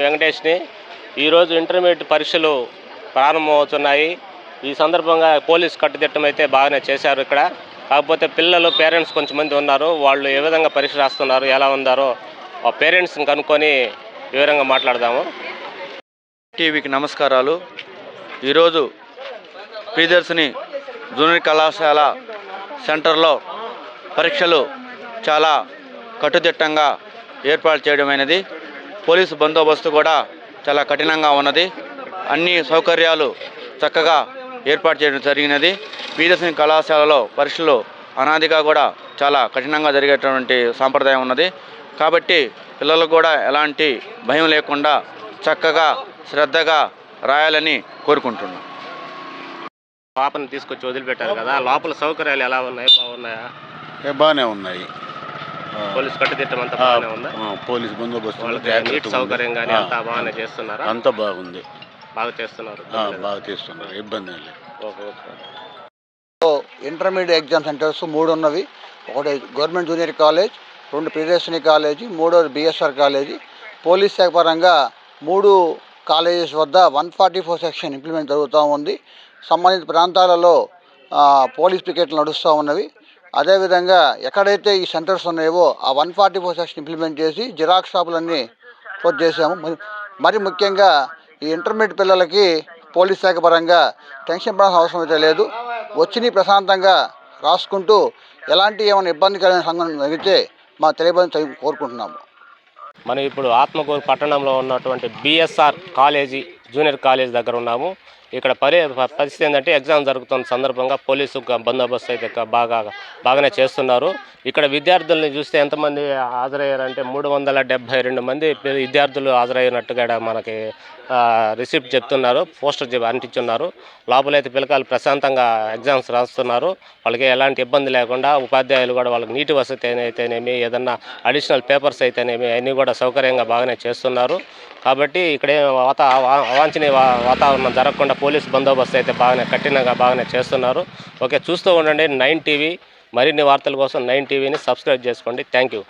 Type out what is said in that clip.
వెంకటేష్ని. ఈరోజు ఇంటర్మీడియట్ పరీక్షలు ప్రారంభమవుతున్నాయి. ఈ సందర్భంగా పోలీస్ కట్టుదిట్టం అయితే బాగానే చేశారు ఇక్కడ. కాకపోతే పిల్లలు పేరెంట్స్ కొంచెంమంది ఉన్నారు. వాళ్ళు ఏ విధంగా పరీక్ష రాస్తున్నారు, ఎలా ఉన్నారో ఆ పేరెంట్స్ని కనుక్కొని వివరంగా మాట్లాడదాము. టీవీకి నమస్కారాలు. ఈరోజు ప్రియదర్శిని జూనియర్ కళాశాల సెంటర్లో పరీక్షలు చాలా కట్టుదిట్టంగా ఏర్పాటు చేయడమైనది. పోలీసు బందోబస్తు కూడా చాలా కఠినంగా ఉన్నది. అన్ని సౌకర్యాలు చక్కగా ఏర్పాటు చేయడం జరిగినది. ప్రియదర్శిని కళాశాలలో పరీక్షలు అనాదిగా కూడా చాలా కఠినంగా జరిగేటువంటి సాంప్రదాయం ఉన్నది. కాబట్టి పిల్లలకు కూడా ఎలాంటి భయం లేకుండా చక్కగా శ్రద్ధగా రాయాలని కోరుకుంటున్నాం. పాపను తీసుకొచ్చి వదిలిపెట్టారు కదా, లోపల సౌకర్యాలు ఎలా ఉన్నాయి? బాగున్నాయా? బాగానే ఉన్నాయి. పోలీస్ కట్టుదిట్టం అంతా బాగానే ఉందా? పోలీస్ బందోబస్తు నీటి సౌకర్యం కానీ అంతా బాగానే చేస్తున్నారా? అంతా బాగుంది. బాగా చేస్తున్నారు. బాగా చేస్తున్నారు, ఇబ్బంది లేదు. ఇంటర్మీడియట్ ఎగ్జామ్ సెంటర్స్ 3 ఉన్నవి. ఒకటి government junior college, 2 Priyadarshini college, 3వది బిఎస్ఆర్ కాలేజీ. పోలీస్ శాఖ పరంగా 3 కాలేజెస్ వద్ద 144 సెక్షన్ ఇంప్లిమెంట్ జరుగుతూ ఉంది. సంబంధిత ప్రాంతాలలో పోలీస్ పికెట్లు నడుస్తూ ఉన్నవి. అదేవిధంగా ఎక్కడైతే ఈ సెంటర్స్ ఉన్నాయో ఆ 144 సెక్షన్ ఇంప్లిమెంట్ చేసి జిరాక్స్ షాపులన్నీ క్లోజ్ చేసాము. మరి ముఖ్యంగా ఈ ఇంటర్మీడియట్ పిల్లలకి పోలీస్ శాఖ పరంగా టెన్షన్ పడాల్సిన అవసరం అయితే లేదు. వచ్చి ప్రశాంతంగా రాసుకుంటూ ఎలాంటి ఏమైనా ఇబ్బందికరమైన సంఘటన జరిగితే మా తెలియబడి కోరుకుంటున్నాము. మనం ఇప్పుడు ఆత్మకూరు పట్టణంలో ఉన్నటువంటి బిఎస్ఆర్ కాలేజీ జూనియర్ కాలేజ్ దగ్గర ఉన్నాము. ఇక్కడ పరిస్థితి ఏంటంటే ఎగ్జామ్ జరుగుతున్న సందర్భంగా పోలీసు బందోబస్తు అయితే బాగానే చేస్తున్నారు. ఇక్కడ విద్యార్థుల్ని చూస్తే ఎంతమంది హాజరయ్యారంటే 372 మంది విద్యార్థులు హాజరయ్యినట్టుగా మనకి రిసిప్ట్ చెప్తున్నారు, పోస్టర్ అంటించున్నారు. లోపలైతే పిల్లకాయలు ప్రశాంతంగా ఎగ్జామ్స్ రాస్తున్నారు. వాళ్ళకి ఎలాంటి ఇబ్బంది లేకుండా ఉపాధ్యాయులు కూడా వాళ్ళకి నీటి వసతి అయితేనేమి, ఏదన్నా అడిషనల్ పేపర్స్ అయితేనేమి అన్నీ కూడా సౌకర్యంగా బాగానే చేస్తున్నారు. కాబట్టి ఇక్కడే అవాంఛనీయ వాతావరణం జరగకుండా పోలీస్ బందోబస్తు అయితే కఠినంగా బాగానే చేస్తున్నారు. ఓకే, చూస్తూ ఉండండి 9 టీవీ. మరిన్ని వార్తల కోసం 9 టీవీని సబ్స్క్రైబ్ చేసుకోండి. Thank you.